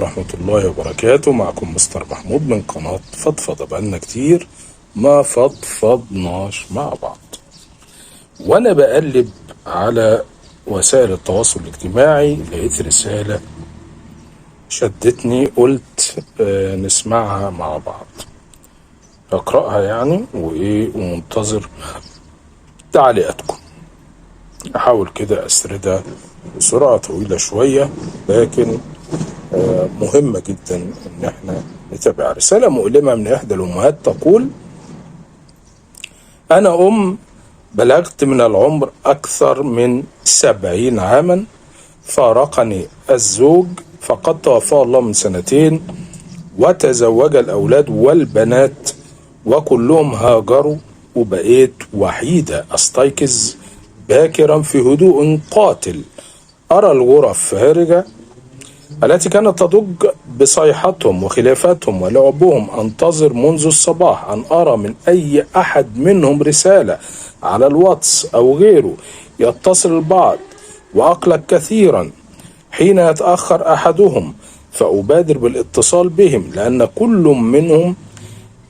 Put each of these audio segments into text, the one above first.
ورحمة الله وبركاته. معكم مستر محمود من قناة فضفضة. بقالنا كتير ما فضفضناش مع بعض، وانا بقلب على وسائل التواصل الاجتماعي لقيت رسالة شدتني، قلت نسمعها مع بعض، اقرأها يعني ومنتظر تعليقاتكم. احاول كده اسردها بسرعة طويلة شوية، لكن مهمة جدا ان احنا نتابع. رسالة مؤلمة من احدى الامهات تقول: انا بلغت من العمر اكثر من 70 عاما، فارقني الزوج فقد توفاه الله من 2 سنين، وتزوج الاولاد والبنات وكلهم هاجروا، وبقيت وحيدة استيقظ باكرا في هدوء قاتل، أرى الغرف فارغة التي كانت تضج بصيحتهم وخلافتهم ولعبهم، أنتظر منذ الصباح أن أرى من أي أحد منهم رسالة على الواتس أو غيره، يتصل البعض وأقلق كثيرا حين يتأخر أحدهم، فأبادر بالاتصال بهم لأن كل منهم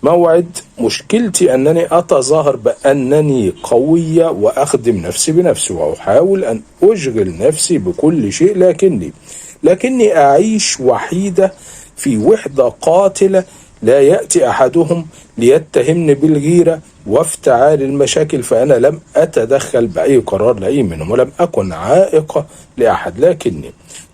موعد. مشكلتي أنني أتظاهر بأنني قوية وأخدم نفسي بنفسي وأحاول أن أشغل نفسي بكل شيء، لكني أعيش وحيدة في وحدة قاتلة. لا يأتي أحدهم ليتهمني بالغيرة وافتعال المشاكل، فأنا لم أتدخل بأي قرار لأي منهم ولم أكن عائقة لأحد،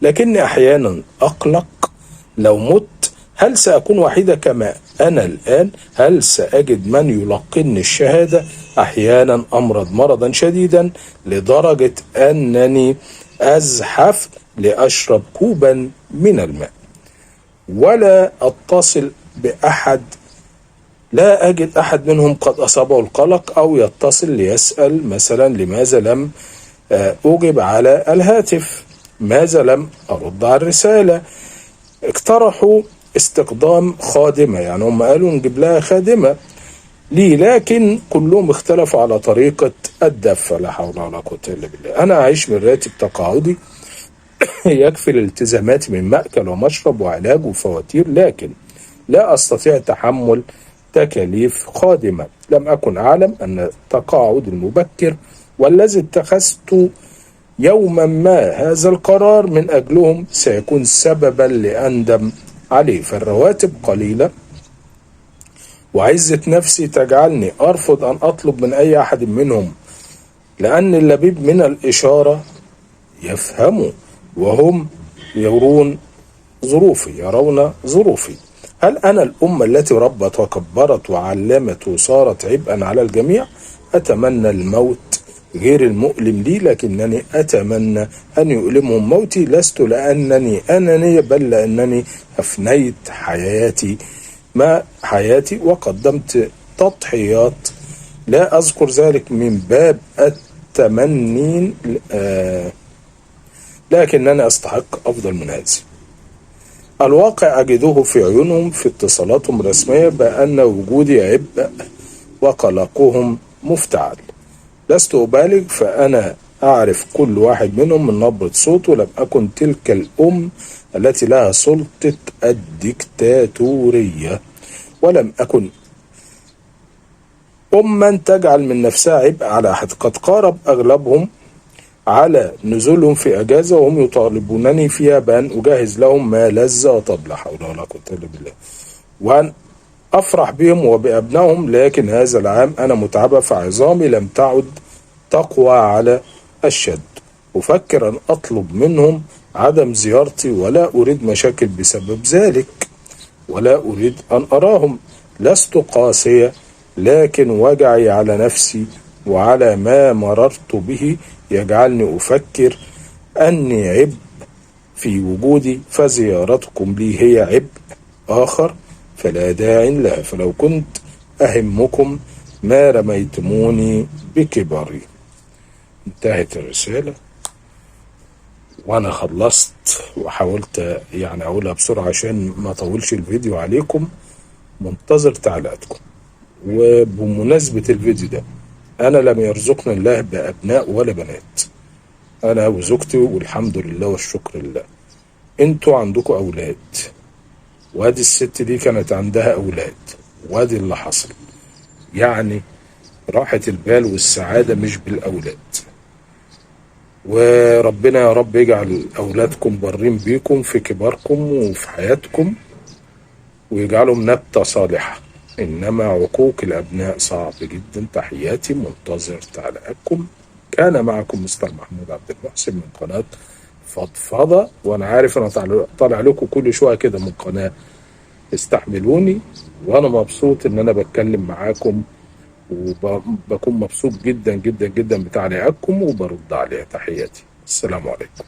لكني أحيانا أقلق لو مت هل سأكون وحيدة كما أنا الآن؟ هل سأجد من يلقنني الشهادة؟ أحيانا أمرض مرضا شديدا لدرجة أنني أزحف لأشرب كوبا من الماء ولا أتصل بأحد. لا أجد أحد منهم قد أصابه القلق أو يتصل ليسأل مثلا لماذا لم أجب على الهاتف، ماذا لم أرد على الرسالة. اقترحوا استخدام خادمة، يعني هم قالوا نجيب لها خادمة لي، لكن كلهم اختلفوا على طريقة الدفع. لا حول ولا قوة إلا بالله. أنا أعيش من راتب تقاعدي يكفي الالتزامات من مأكل ومشرب وعلاج وفواتير، لكن لا أستطيع تحمل تكاليف خادمة. لم أكن أعلم أن التقاعد المبكر والذي اتخذت يوما ما هذا القرار من أجلهم سيكون سببا لأندم عليه، فالرواتب قليلة وعزة نفسي تجعلني أرفض أن أطلب من أي أحد منهم، لأن اللبيب من الإشارة يفهموا وهم يرون ظروفي. هل أنا الأمة التي ربت وكبرت وعلمت وصارت عبئا على الجميع؟ أتمنى الموت غير المؤلم لي، لكنني أتمنى أن يؤلمهم موتي، لست لأنني أناني بل لأنني أفنيت حياتي وقدمت تضحيات لا أذكر ذلك من باب التمنين، لكنني أستحق أفضل من هذه. الواقع أجده في عيونهم في اتصالاتهم الرسمية بأن وجودي عبء وقلقهم مفتعل. لست أبالغ، فأنا أعرف كل واحد منهم من نبرة صوته. لم أكن تلك الأم التي لها سلطة الديكتاتورية، ولم أكن أمًا تجعل من نفسها عبء على أحد. قد قارب أغلبهم على نزولهم في أجازة وهم يطالبونني فيها بأن أجهز لهم ما لذ وطاب. لا حول ولا قوة إلا بالله. وأن أفرح بهم وبأبنائهم، لكن هذا العام أنا متعبة فعظامي لم تعد تقوى على الشد. أفكر أن أطلب منهم عدم زيارتي ولا أريد مشاكل بسبب ذلك، ولا أريد أن أراهم. لست قاسية، لكن وجعي على نفسي وعلى ما مررت به يجعلني أفكر أني عبء في وجودي، فزيارتكم لي هي عبء آخر فلا داعي لها، فلو كنت أهمكم ما رميتموني بكبري. انتهت الرسالة وأنا خلصت وحاولت يعني أقولها بسرعة عشان ما أطولش الفيديو عليكم. منتظر تعليقاتكم. وبمناسبة الفيديو ده، أنا لم يرزقني الله بأبناء ولا بنات، أنا وزوجتي والحمد لله والشكر لله. انتوا عندكم اولاد، وادي الست دي كانت عندها اولاد، وادي اللي حصل. يعني راحة البال والسعادة مش بالاولاد. وربنا يا رب يجعل اولادكم بارين بيكم في كباركم وفي حياتكم، ويجعلهم نبتة صالحة. انما عقوق الابناء صعب جدا. تحياتي، منتظر تعليقاتكم. كان معكم مستر محمود عبد المحسن من قناة فضفضة. وانا عارف انا طالع لكم كل شوية كده من قناة، استحملوني. وانا مبسوط ان انا بتكلم معاكم، وبكون مبسوط جدا جدا جدا بتعليقاتكم وبرد عليها. تحياتي، السلام عليكم.